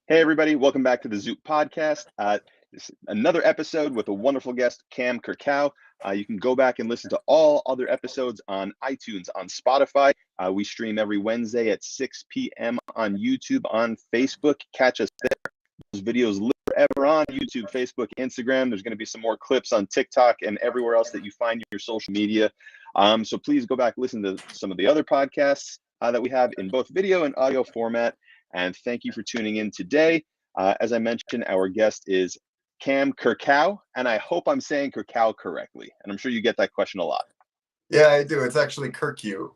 Hey, everybody. Welcome back to the Zoop podcast. This is another episode with a wonderful guest, Cam Kerkau. You can go back and listen to all other episodes on iTunes, on Spotify. We stream every Wednesday at 6 p.m. on YouTube, on Facebook. Catch us there. Those videos live forever on YouTube, Facebook, Instagram. There's going to be some more clips on TikTok and everywhere else that you find your social media. So please go back, listen to some of the other podcasts that we have in both video and audio format. And thank you for tuning in today. As I mentioned, our guest is Cam Kerkau, and I hope I'm saying Kerkau correctly. And I'm sure you get that question a lot. Yeah, I do. It's actually Kerkau.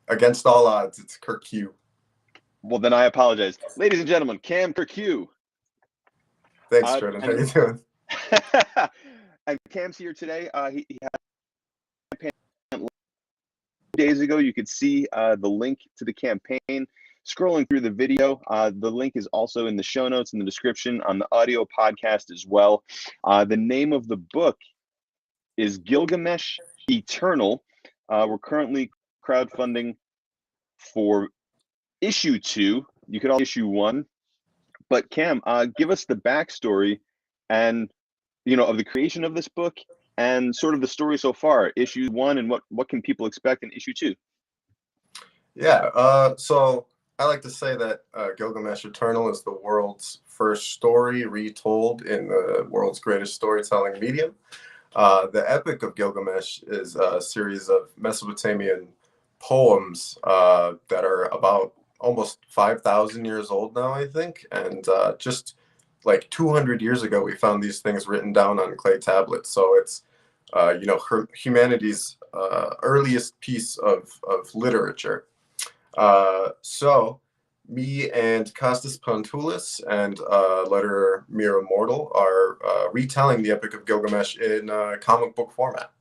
Against all odds, it's Kerkau. Well, then I apologize. Ladies and gentlemen, Cam Kerkau. Thanks, Jordan. How you doing? And Cam's here today. He had a campaign days ago. You could see the link to the campaign scrolling through the video. The link is also in the show notes in the description on the audio podcast as well. The name of the book is Gilgamesh Eternal. We're currently crowdfunding for issue 2. You could all issue 1. But Cam, give us the backstory and of the creation of this book and sort of the story so far, issue 1, and what can people expect in issue 2? Yeah, so I like to say that Gilgamesh Eternal is the world's first story retold in the world's greatest storytelling medium. The Epic of Gilgamesh is a series of Mesopotamian poems that are about almost 5,000 years old now, I think. And just like 200 years ago, we found these things written down on clay tablets. So it's, humanity's earliest piece of literature. So me and Kostas Pantoulas and letterer Mira are retelling the Epic of Gilgamesh in comic book format.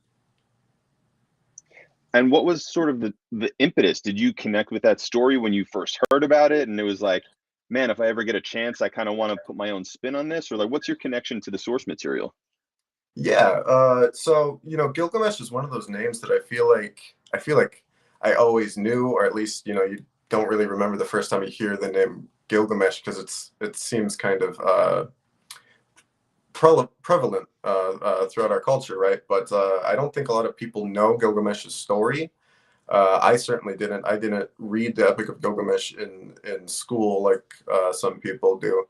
And what was sort of the impetus? Did you connect with that story when you first heard about it and it was like, man, if I ever get a chance, I kind of want to put my own spin on this? Or like, what's your connection to the source material? Yeah, so Gilgamesh is one of those names that I feel like I always knew, or at least you don't really remember the first time you hear the name Gilgamesh because it seems kind of prevalent throughout our culture, right? But I don't think a lot of people know Gilgamesh's story. I certainly didn't. I didn't read the Epic of Gilgamesh in school like some people do.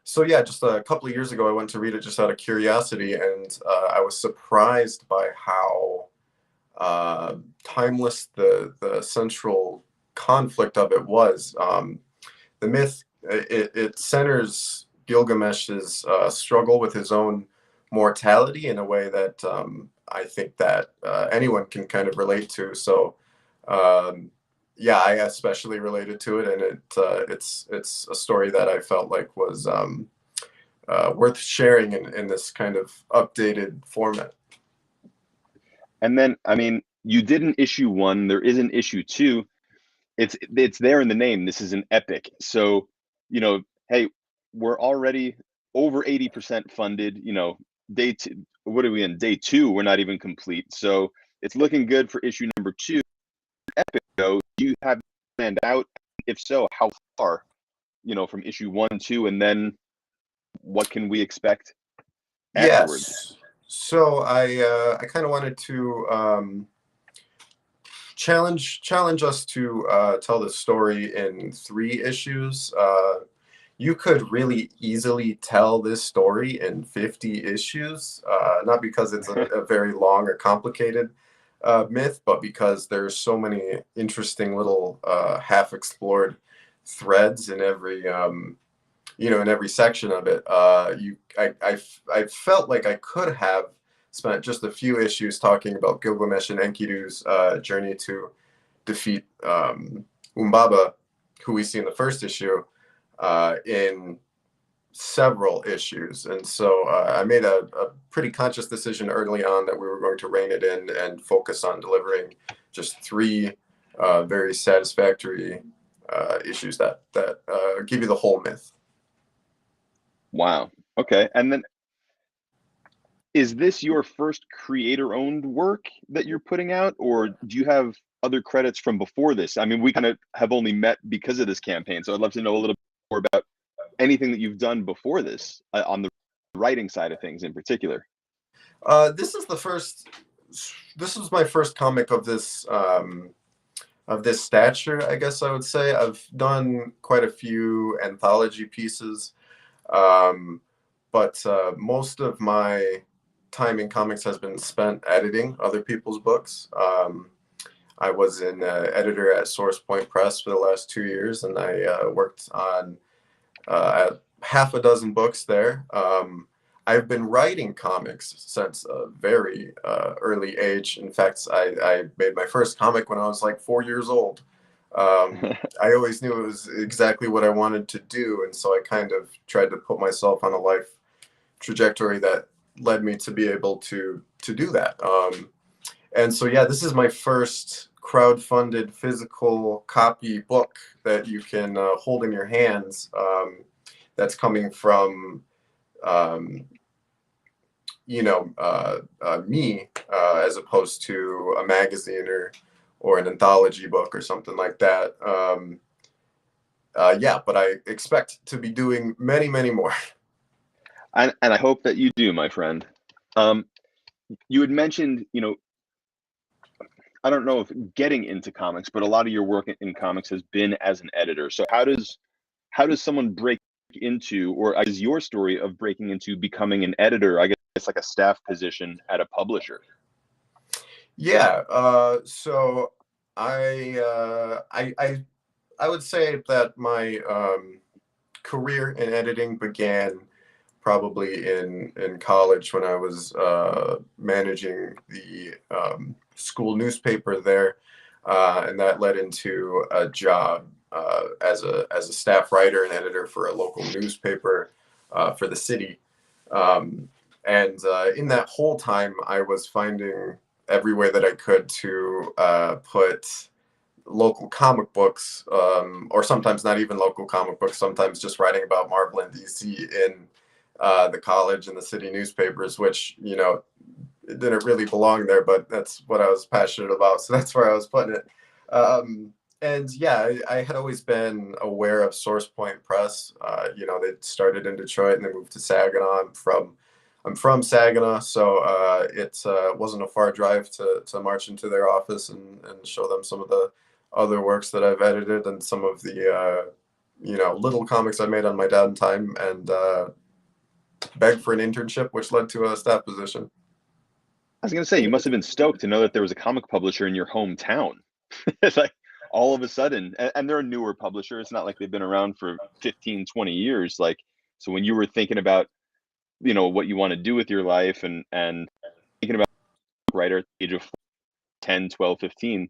So yeah, just a couple of years ago, I went to read it just out of curiosity, and I was surprised by how timeless the central conflict of it was. The myth, it centers Gilgamesh's struggle with his own mortality in a way that I think that anyone can kind of relate to. So yeah, I especially related to it, and it's a story that I felt like was worth sharing in this kind of updated format. And then, I mean, you did an issue 1. There is an issue 2. It's there in the name. This is an epic. So, hey, we're already over 80% funded. Day 2. What are we in? Day 2. We're not even complete. So it's looking good for issue number 2. Epic go. Do you have planned out? If so, how far? From issue 1, 2, and then what can we expect afterwards? Yes. So I kind of wanted to challenge us to tell the story in 3 issues. You could really easily tell this story in 50 issues, not because it's a very long or complicated myth, but because there's so many interesting little half-explored threads in every in every section of it. I felt like I could have spent just a few issues talking about Gilgamesh and Enkidu's journey to defeat Umbaba, who we see in the first issue, in several issues. And so I made a pretty conscious decision early on that we were going to rein it in and focus on delivering just 3 very satisfactory issues that give you the whole myth. Wow. Okay. And then, is this your first creator-owned work that you're putting out, or do you have other credits from before this? I mean, we kind of have only met because of this campaign, so I'd love to know a little about anything that you've done before this on the writing side of things in particular. This was my first comic of this stature, I guess I would say. I've done quite a few anthology pieces, but most of my time in comics has been spent editing other people's books. I was an editor at Source Point Press for the last 2 years, and I worked on half a dozen books there. I've been writing comics since a very early age. In fact, I made my first comic when I was like 4 years old. I always knew it was exactly what I wanted to do, and so I kind of tried to put myself on a life trajectory that led me to be able to do that. And so, yeah, this is my first crowdfunded physical copy book that you can hold in your hands. That's coming from me, as opposed to a magazine or an anthology book or something like that. But I expect to be doing many, many more. And I hope that you do, my friend. You had mentioned, I don't know if getting into comics, but a lot of your work in comics has been as an editor. So how does someone break into, or is your story of breaking into becoming an editor, I guess it's like a staff position at a publisher? Yeah. So I would say that my career in editing began probably in college when I was managing the school newspaper there, and that led into a job as a staff writer and editor for a local newspaper for the city. And in that whole time, I was finding every way that I could to put local comic books, or sometimes not even local comic books, sometimes just writing about Marvel and DC in the college and the city newspapers, which, it didn't really belong there, but that's what I was passionate about. So that's where I was putting it. And yeah, I had always been aware of Source Point Press. They started in Detroit and they moved to Saginaw. I'm from Saginaw, so it wasn't a far drive to march into their office and show them some of the other works that I've edited and some of the little comics I made on my downtime, and beg for an internship, which led to a staff position. I was going to say, you must have been stoked to know that there was a comic publisher in your hometown. It's like all of a sudden, and they're a newer publisher. It's not like they've been around for 15, 20 years. Like, so when you were thinking about, what you want to do with your life and thinking about writer at the age of 10, 12, 15,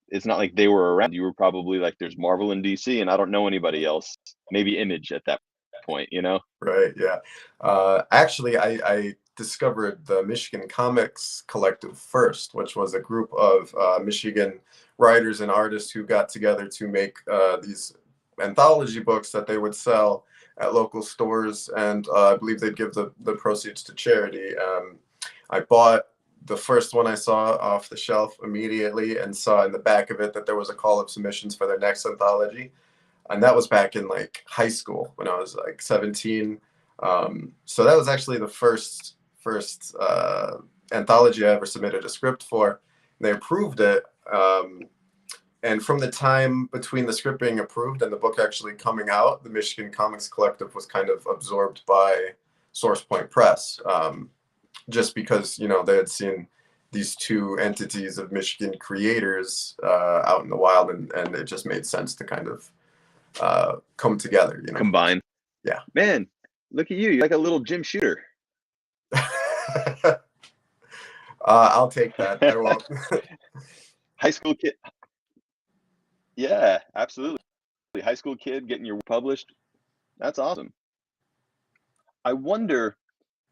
it's not like they were around. You were probably like, there's Marvel and DC and I don't know anybody else. Maybe Image at that point, Right, yeah. Actually, I discovered the Michigan Comics Collective first, which was a group of Michigan writers and artists who got together to make these anthology books that they would sell at local stores, and I believe they'd give the proceeds to charity. I bought the first one I saw off the shelf immediately and saw in the back of it that there was a call of submissions for their next anthology. And that was back in like high school when I was like 17. So that was actually the first anthology I ever submitted a script for. They approved it. And from the time between the script being approved and the book actually coming out, the Michigan Comics Collective was kind of absorbed by Source Point Press, just because, they had seen these two entities of Michigan creators out in the wild, and it just made sense to kind of come together, Combine. Yeah. Man, look at you. You're like a little Jim Shooter. I'll take that. I won't. High school kid. Yeah, absolutely. High school kid getting your published. That's awesome. I wonder,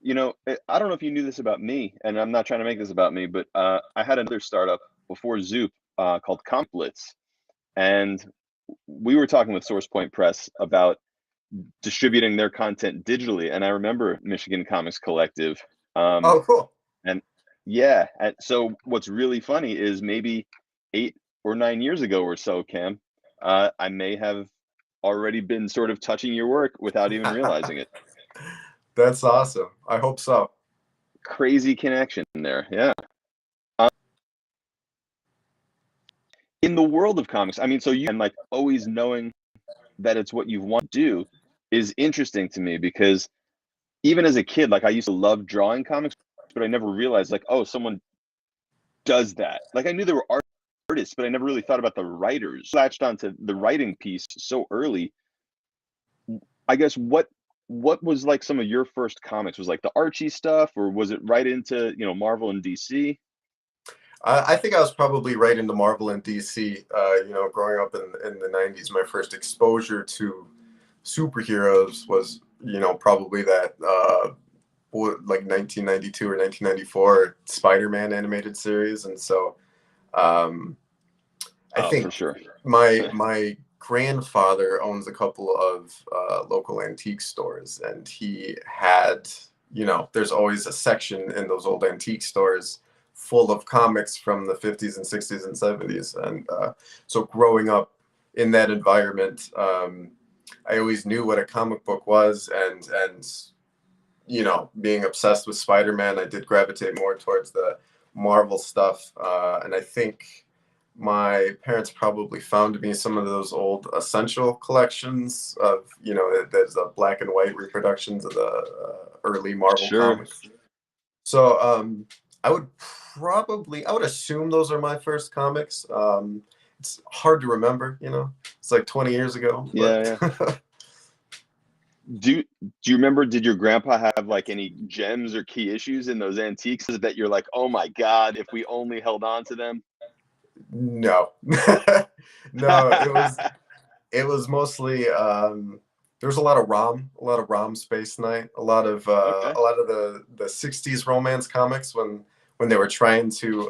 I don't know if you knew this about me, and I'm not trying to make this about me, but I had another startup before Zoop called Complitz, and we were talking with Source Point Press about distributing their content digitally, and I remember Michigan Comics Collective. Oh, cool. And yeah, and so what's really funny is maybe 8 or 9 years ago or so, Cam, I may have already been sort of touching your work without even realizing it. That's awesome. I hope so. Crazy connection there. Yeah. In the world of comics, I mean, so you and like always knowing that it's what you want to do is interesting to me, because even as a kid, like I used to love drawing comics, but I never realized like, oh, someone does that. Like I knew there were artists, but I never really thought about the writers. Latched onto the writing piece so early. I guess what was like some of your first comics? Was like the Archie stuff, or was it right into, you know, Marvel and DC? I think I was probably right into Marvel and DC. You know, growing up in the 90s, my first exposure to superheroes was, you know, probably that like 1992 or 1994 Spider-Man animated series. And so I Oh, for think sure. my grandfather owns a couple of local antique stores, and he had, you know, there's always a section in those old antique stores full of comics from the 50s and 60s and 70s. And so growing up in that environment, I always knew what a comic book was, and you know, being obsessed with Spider-Man, I did gravitate more towards the Marvel stuff. And I think my parents probably found me some of those old essential collections of, you know, there's the black and white reproductions of the early Marvel Sure. comics. So I would I would assume those are my first comics. It's hard to remember, you know, it's like 20 years ago, Yeah, yeah. but Do you remember, did your grandpa have like any gems or key issues in those antiques that you're like, oh my God, if we only held on to them? no, no, it was mostly there was a lot of ROM Space Knight, Okay. a lot of the 60s romance comics when they were trying to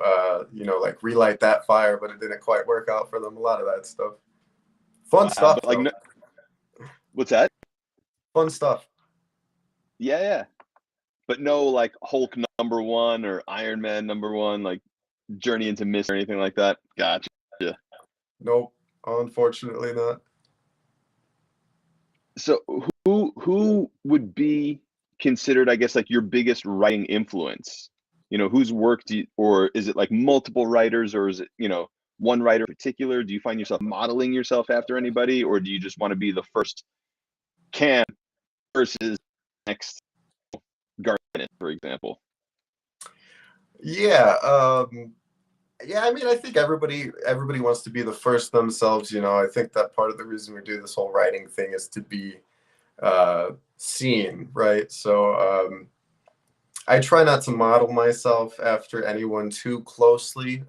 you know, like relight that fire, but it didn't quite work out for them. A lot of that stuff. Fun Wow. stuff But like, though. no, what's that? Fun stuff. Yeah, yeah. But no like Hulk #1 or Iron Man #1, like Journey into Mist or anything like that. Gotcha. Nope. Unfortunately not. So who would be considered, I guess, like your biggest writing influence? You know, whose work do you, or is it like multiple writers, or is it, you know, one writer in particular? Do you find yourself modeling yourself after anybody, or do you just want to be the first Cam versus next Garnet, for example? Yeah. Yeah, I mean, I think everybody wants to be the first themselves. You know, I think that part of the reason we do this whole writing thing is to be seen, right? So I try not to model myself after anyone too closely,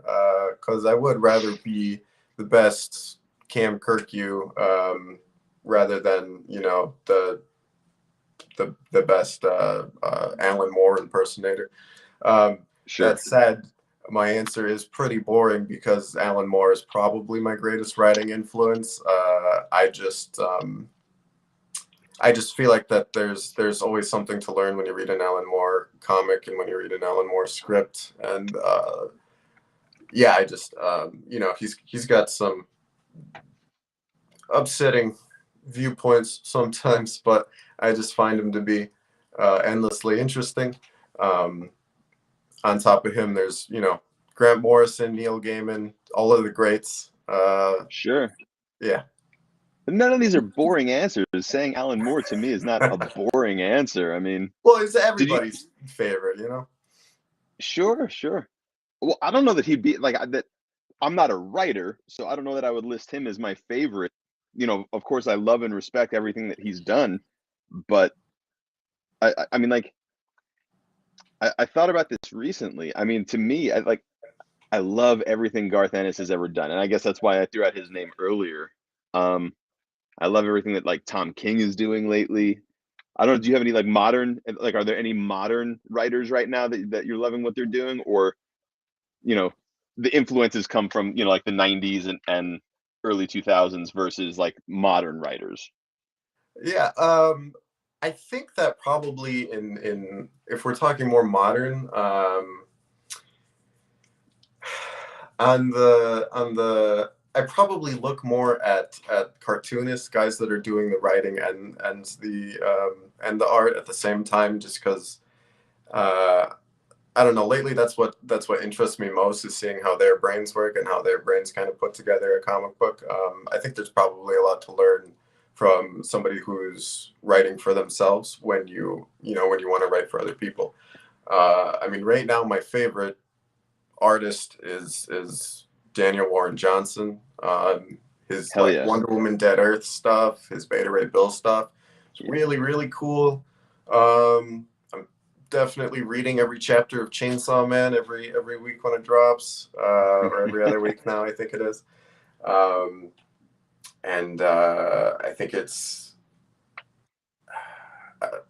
because I would rather be the best Cam Kirkue, rather than, you know, the best Alan Moore impersonator. Sure. That said, my answer is pretty boring because Alan Moore is probably my greatest writing influence. I just feel like that there's always something to learn when you read an Alan Moore comic and when you read an Alan Moore script. And yeah, I just you know, he's got some upsetting viewpoints sometimes, but I just find him to be endlessly interesting. Um, on top of him, there's, you know, Grant Morrison, Neil Gaiman, all of the greats. Sure. Yeah. But none of these are boring answers. Saying Alan Moore to me is not a boring answer. I mean, Well, he's did you? everybody's favorite, you know? Sure, sure. Well, I don't know that he'd be like that. I'm not a writer, so I don't know that I would list him as my favorite. You know, of course, I love and respect everything that he's done, but I mean, like, I thought about this recently. I mean, to me, I love everything Garth Ennis has ever done, and I guess that's why I threw out his name earlier. Um, I love everything that like Tom King is doing lately. I don't know. Do you have any like modern, like, are there any modern writers right now that you're loving what they're doing, or, you know, the influences come from, you know, like the 90s and early 2000s versus like modern writers? Yeah. I think that probably in if we're talking more modern, on the I probably look more at cartoonists, guys that are doing the writing and the art at the same time, just because I don't know. Lately, that's what interests me most, is seeing how their brains work and how their brains kind of put together a comic book. I think there's probably a lot to learn from somebody who's writing for themselves when when you want to write for other people. I mean, right now, my favorite artist is Daniel Warren Johnson. His Hell like yeah. Wonder Woman, Dead Earth stuff, his Beta Ray Bill stuff. It's really, really cool. I'm definitely reading every chapter of Chainsaw Man every week when it drops, or every other week now, I think it is. And I think it's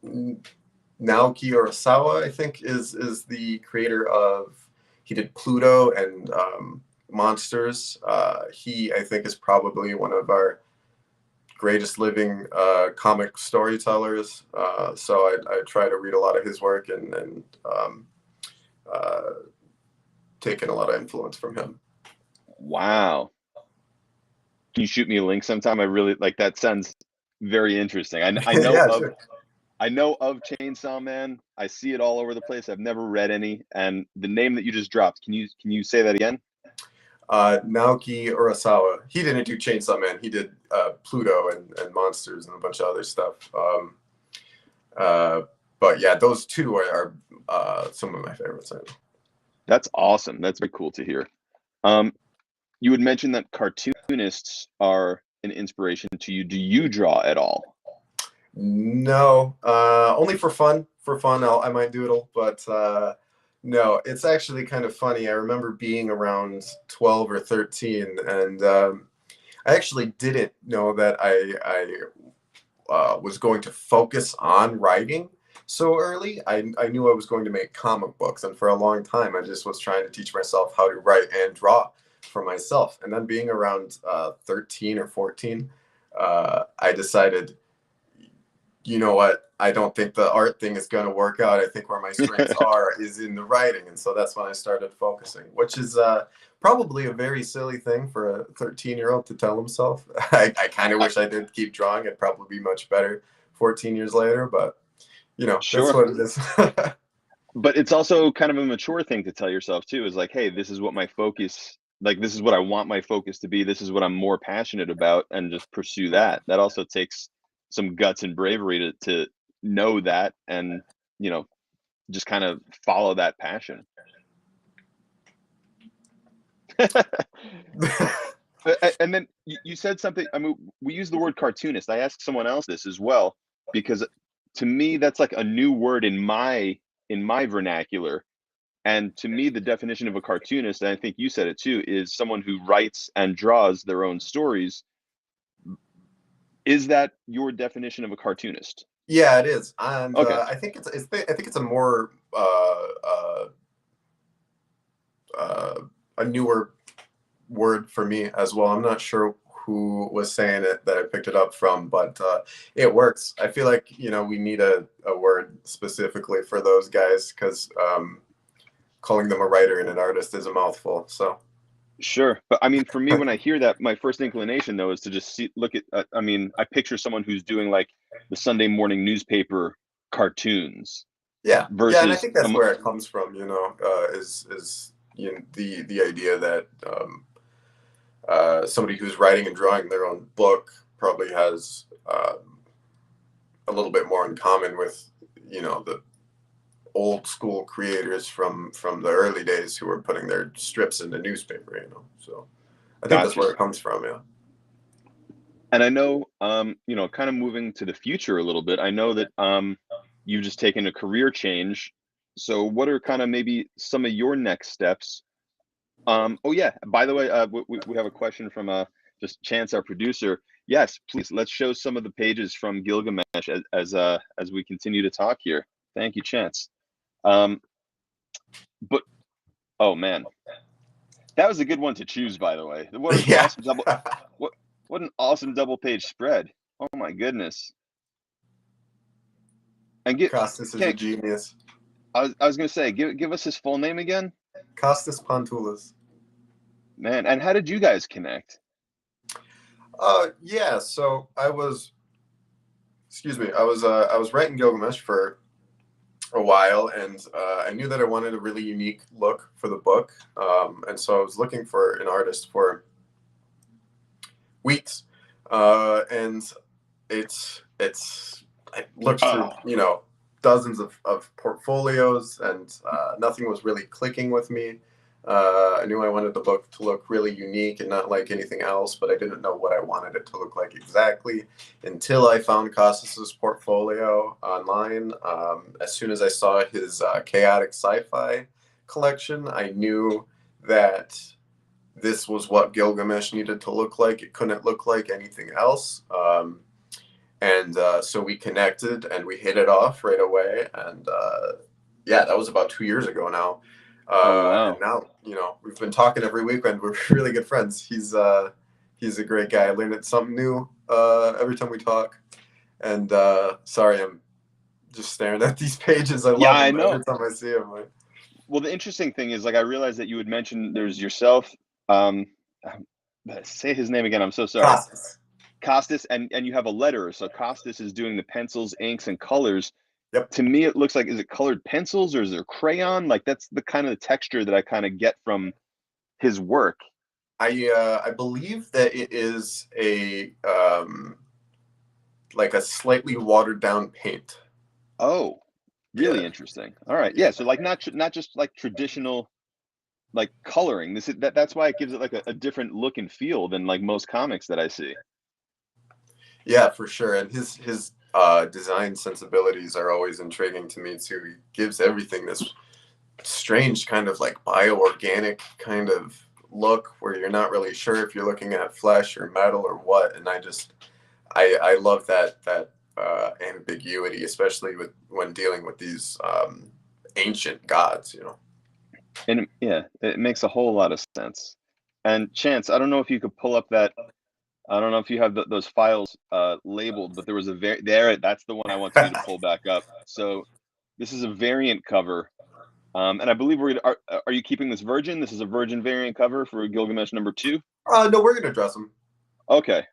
Naoki Urasawa, I think, is the creator of. He did Pluto and Monsters. He, I think, is probably one of our greatest living comic storytellers. So I try to read a lot of his work and take in a lot of influence from him. Wow. Can you shoot me a link sometime? I really like that. Sounds very interesting. I know Yeah, of sure. I know of Chainsaw Man. I see it all over the place. I've never read any. And the name that you just dropped, can you say that again? Naoki Urasawa. He didn't do Chainsaw Man. He did Pluto and Monsters and a bunch of other stuff. But yeah, those two are some of my favorites. That's awesome. That's very cool to hear. You had mentioned that cartoonists are an inspiration to you. Do you draw at all? No, only for fun. For fun, I might doodle, but no, it's actually kind of funny. I remember being around 12 or 13, and I actually didn't know that I was going to focus on writing so early. I knew I was going to make comic books, and for a long time, I just was trying to teach myself how to write and draw for myself. And then being around 13 or 14, I decided, you know what? I don't think the art thing is going to work out. I think where my strengths are is in the writing. And so that's when I started focusing, which is probably a very silly thing for a 13-year-old to tell himself. I kind of wish I did keep drawing. It'd probably be much better 14 years later, but that's Sure. what it is. But it's also kind of a mature thing to tell yourself too, is like, hey, this is what my focus, like this is what I want my focus to be. This is what I'm more passionate about, and just pursue that. That also takes some guts and bravery to know that, and just kind of follow that passion. And then you said something. I mean, we use the word cartoonist. I asked someone else this as well, because to me that's like a new word in my vernacular. And to me, the definition of a cartoonist, and I think you said it too, is someone who writes and draws their own stories. Is that your definition of a cartoonist? Yeah, it is, and Okay. I think it's a more a newer word for me as well. I'm not sure who was saying it that I picked it up from, but it works. I feel like we need a word specifically for those guys, because calling them a writer and an artist is a mouthful. So Sure. But I mean, for me, when I hear that, my first inclination though is to just look at, I mean, I picture someone who's doing like the Sunday morning newspaper cartoons yeah, and I versus think that's where it comes from. Is the idea that somebody who's writing and drawing their own book probably has a little bit more in common with the old school creators from the early days who were putting their strips in the newspaper. So I think that's Gotcha. where it comes from. Yeah. And I know, kind of moving to the future a little bit, I know that you've just taken a career change. So what are kind of maybe some of your next steps? Oh yeah, by the way, we have a question from just Chance, our producer. Yes, please, let's show some of the pages from Gilgamesh as we continue to talk here. Thank you, Chance. But oh man, that was a good one to choose, by the way. What an Yeah. awesome what an awesome double page spread. Oh my goodness. And Kostas is a genius. I was gonna say, give us his full name again. Kostas Pantoulas. Man, and how did you guys connect? Yeah. So I was writing Gilgamesh for a while, and I knew that I wanted a really unique look for the book, and so I was looking for an artist for weeks, and I looked through dozens of portfolios, and nothing was really clicking with me. I knew I wanted the book to look really unique and not like anything else, but I didn't know what I wanted it to look like exactly until I found Kostas's portfolio online. As soon as I saw his chaotic sci-fi collection, I knew that this was what Gilgamesh needed to look like. It couldn't look like anything else. And so we connected and we hit it off right away. And yeah, that was about 2 years ago now. Oh, wow. And now, we've been talking every week, and we're really good friends. He's a great guy. I learned something new every time we talk. And sorry, I'm just staring at these pages. I Yeah, love I them know. every time I see them. Well, the interesting thing is, like, I realized that you had mentioned there's yourself. Um, say his name again. I'm so sorry. Kostas. Kostas, and you have a letterer. So Kostas is doing the pencils, inks, and colors. Yep. To me, it looks like, is it colored pencils or is there crayon? Like, that's the kind of texture that I kind of get from his work. I believe that it is like a slightly watered down paint. Oh, really Yeah. interesting. All right. Yeah. So like not just like traditional like coloring. That's why it gives it like a different look and feel than like most comics that I see. Yeah, for sure. And his design sensibilities are always intriguing to me too. He gives everything this strange kind of like bioorganic kind of look where you're not really sure if you're looking at flesh or metal or what. And I love that ambiguity, especially when dealing with these ancient gods. And yeah, it makes a whole lot of sense. And Chance, I don't know if you could pull up that. I don't know if you have those files labeled, but there was that's the one I want you to pull back up. So this is a variant cover. And I believe are you keeping this virgin? This is a virgin variant cover for Gilgamesh #2. No, we're gonna dress them. Okay.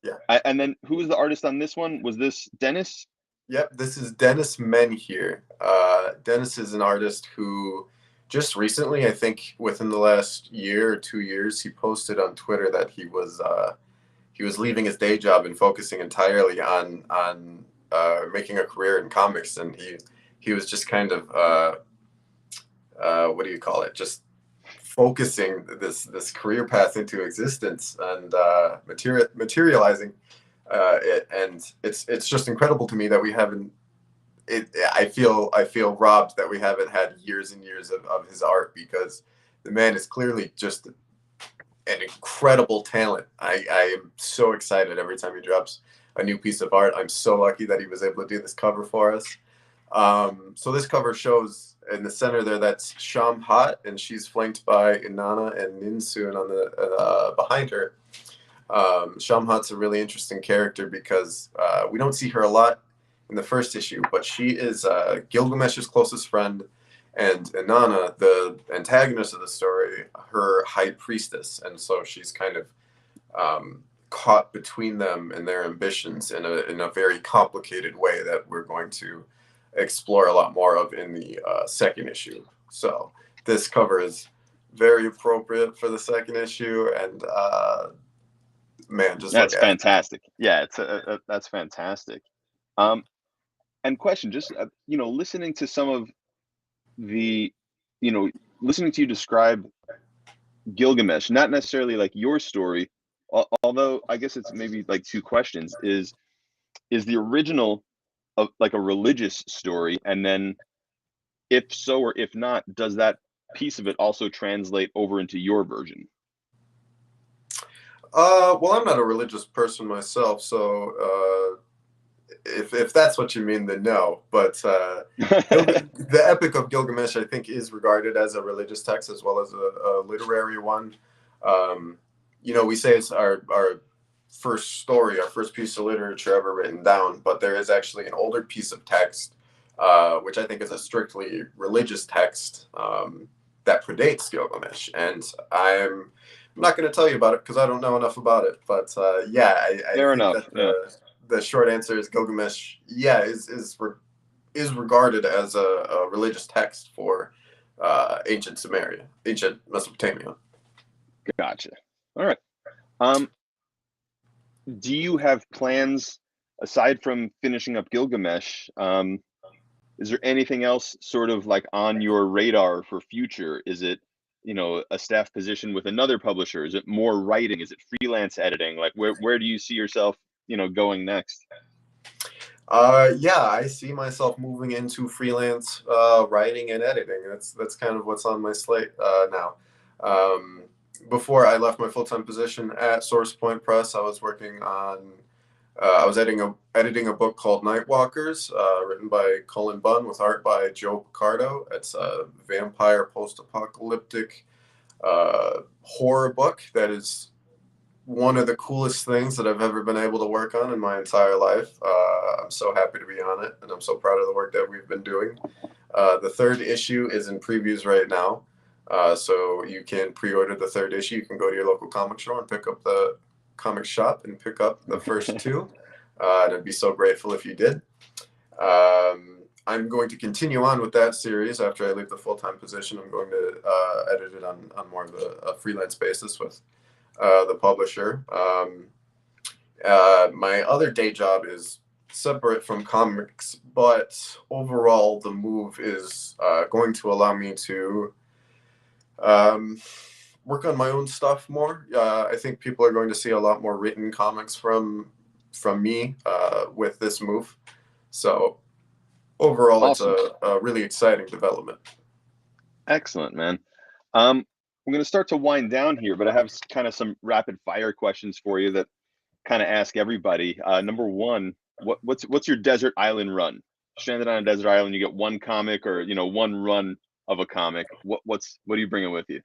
Yeah. And then who was the artist on this one? Was this Dennis? Yep, this is Dennis Men here. Dennis is an artist who just recently, I think within the last year or 2 years, he posted on Twitter that he was leaving his day job and focusing entirely on making a career in comics, and he was just kind of what do you call it? Just focusing this career path into existence and materializing it, and it's just incredible to me that we haven't. I feel robbed that we haven't had years and years of his art, because the man is clearly just an incredible talent. I am so excited every time he drops a new piece of art. I'm so lucky that he was able to do this cover for us. So this cover shows in the center there, that's Shamhat, and she's flanked by Inanna and Ninsun on the behind her. Shamhat's a really interesting character because we don't see her a lot in the first issue, but she is Gilgamesh's closest friend, and Inanna, the antagonist of the story, her high priestess, and so she's kind of caught between them and their ambitions in a very complicated way that we're going to explore a lot more of in the second issue. So this cover is very appropriate for the second issue, and man, just That's look at fantastic. Yeah, that's fantastic. And question, just listening to some of the, listening to you describe Gilgamesh, not necessarily like your story, although I guess it's maybe like two questions. Is the original like a religious story, and then if so or if not, does that piece of it also translate over into your version? Well, I'm not a religious person myself, so if that's what you mean, then no. But the Epic of Gilgamesh, I think, is regarded as a religious text as well as a literary one. We say it's our first story, our first piece of literature ever written down, but there is actually an older piece of text, which I think is a strictly religious text that predates Gilgamesh. And I'm I'm not going to tell you about it because I don't know enough about it. But yeah, I Fair think enough. that Yeah. the short answer is Gilgamesh. Yeah, is regarded as a religious text for ancient Sumeria, ancient Mesopotamia. Gotcha. All right. Um, do you have plans aside from finishing up Gilgamesh? Is there anything else sort of like on your radar for future? Is it, a staff position with another publisher? Is it more writing? Is it freelance editing? Like where do you see yourself, going next? Yeah, I see myself moving into freelance writing and editing. That's kind of what's on my slate now. Um, Before I left my full time position at Source Point Press, I was working on. I was editing a book called Nightwalkers, written by Cullen Bunn with art by Joe Picardo. It's a vampire post-apocalyptic horror book that is one of the coolest things that I've ever been able to work on in my entire life. I'm so happy to be on it, and I'm so proud of the work that we've been doing. The third issue is in previews right now, so you can pre-order the third issue. You can go to your local comic store and pick up the comic shop and pick up the first two. And I'd be so grateful if you did. I'm going to continue on with that series after I leave the full-time position. I'm going to edit it on more of a freelance basis with the publisher. My other day job is separate from comics, but overall, the move is going to allow me to work on my own stuff more. I think people are going to see a lot more written comics from me with this move. So overall, it's Awesome. a really exciting development. Excellent, man. I'm going to start to wind down here, but I have kind of some rapid fire questions for you that kind of ask everybody. Number one, what's your desert island run? Stranded on a desert island, you get one comic or one run of a comic. What are you bringing with you?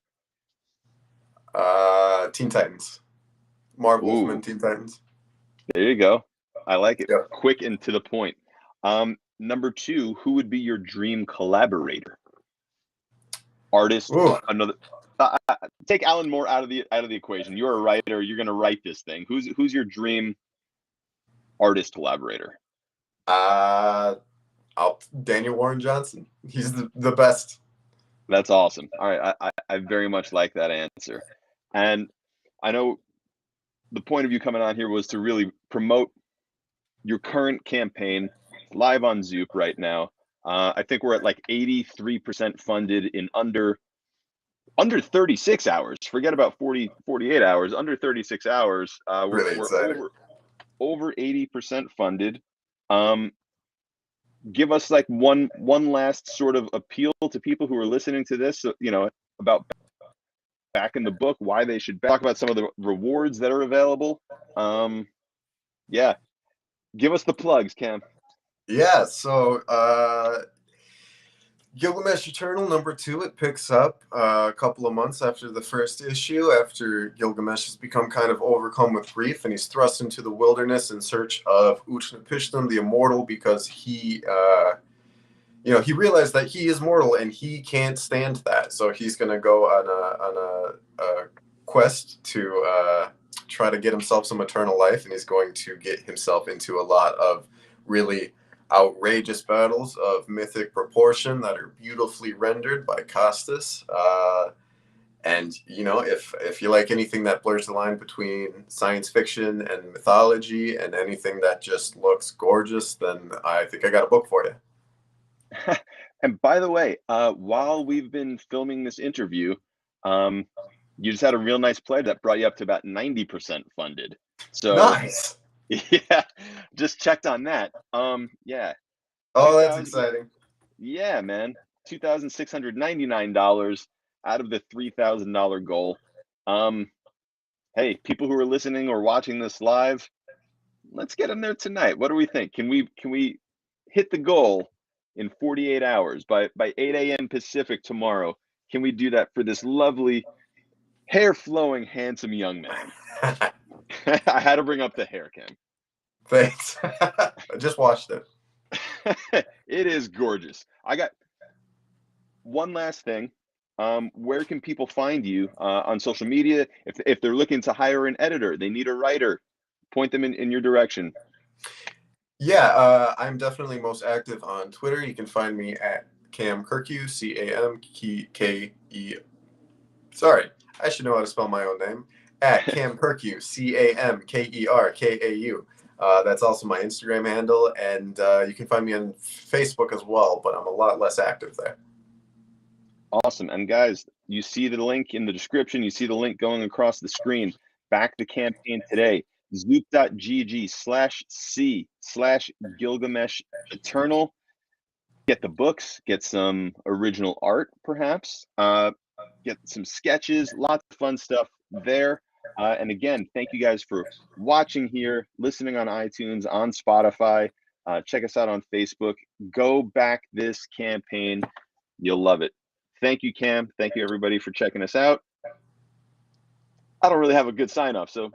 Teen Titans, Marv Wolfman, Ooh, Teen Titans. there you go. I like it. Yeah. Quick and to the point. Number two, who would be your dream collaborator? Artist, Ooh. another. Take Alan Moore out of the equation. You're a writer. You're going to write this thing. Who's your dream artist collaborator? Daniel Warren Johnson. He's the best. That's awesome. All right, I very much like that answer, and I know the point of you coming on here was to really promote your current campaign live on Zoop right now. I think we're at like 83% funded in under 36 hours. Forget about 48 hours. Under 36 hours, Really we're exciting. over 80% funded. Give us like one last sort of appeal to people who are listening to this, about back in the book, why they should talk about some of the rewards that are available. Yeah, give us the plugs, Cam. Yeah, so Gilgamesh Eternal #2, it picks up a couple of months after the first issue, after Gilgamesh has become kind of overcome with grief and he's thrust into the wilderness in search of Utnapishtim, the immortal, because he realized that he is mortal and he can't stand that. So he's going to go on a quest to try to get himself some eternal life, and he's going to get himself into a lot of really outrageous battles of mythic proportion that are beautifully rendered by Kostas. And if you like anything that blurs the line between science fiction and mythology and anything that just looks gorgeous, then I think I got a book for you. And by the way, while we've been filming this interview, you just had a real nice play that brought you up to about 90% funded. So Nice. yeah, just checked on that. Yeah. Oh, that's exciting. Yeah, man. $2,699 out of the $3,000 goal. Hey, people who are listening or watching this live, let's get in there tonight. What do we think? Can we hit the goal in 48 hours by 8 a.m. Pacific tomorrow? Can we do that for this lovely, hair flowing, handsome young man? I had to bring up the hair, Cam. Thanks. I just watched it. It is gorgeous. I got one last thing. where can people find you on social media? If they're looking to hire an editor, they need a writer, point them in your direction. Yeah, I'm definitely most active on Twitter. You can find me at Cam Kirkau, CAMKE. Sorry, I should know how to spell my own name. At Cam Kerkau, CAMKERKAU. That's also my Instagram handle, and you can find me on Facebook as well, but I'm a lot less active there. Awesome. And guys, you see the link in the description. You see the link going across the screen. Back the campaign today. zoop.gg/c/Gilgamesh Eternal. Get the books, get some original art, perhaps, get some sketches, lots of fun stuff there. And again, thank you guys for watching here, listening on iTunes, on Spotify. Check us out on Facebook. Go back this campaign. You'll love it. Thank you, Cam. Thank you, everybody, for checking us out. I don't really have a good sign off, so